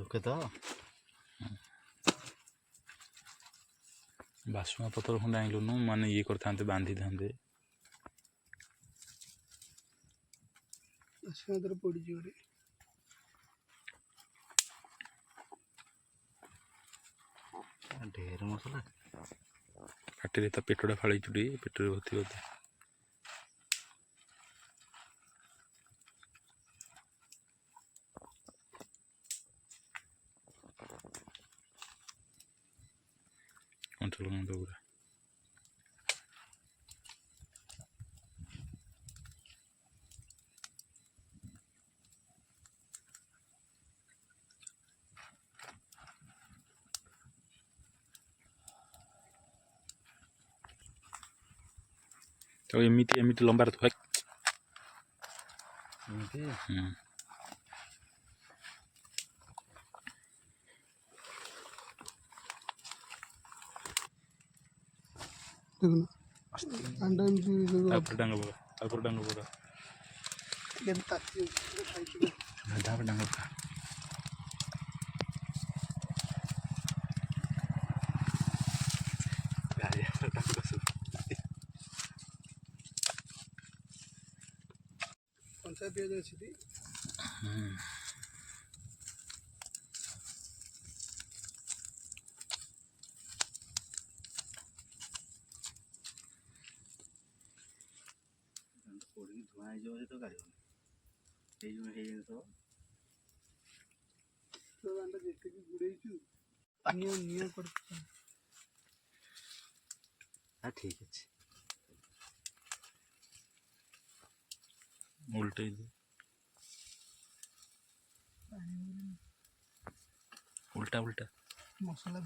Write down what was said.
ढुके तो बासुआ पतर खंडे आइलुनु माने ये करते बांधी था पड़ ढेर मसला पाटे पेटटा फाड़ी चुटी पेटे भर्ती होती कंट्रोल पूरा तो एमती एमती लंबा तो डांग पूरा डांग धुआं तो गाड़ी ठीक अच्छे उल्टे उल्टा उल्टा मसला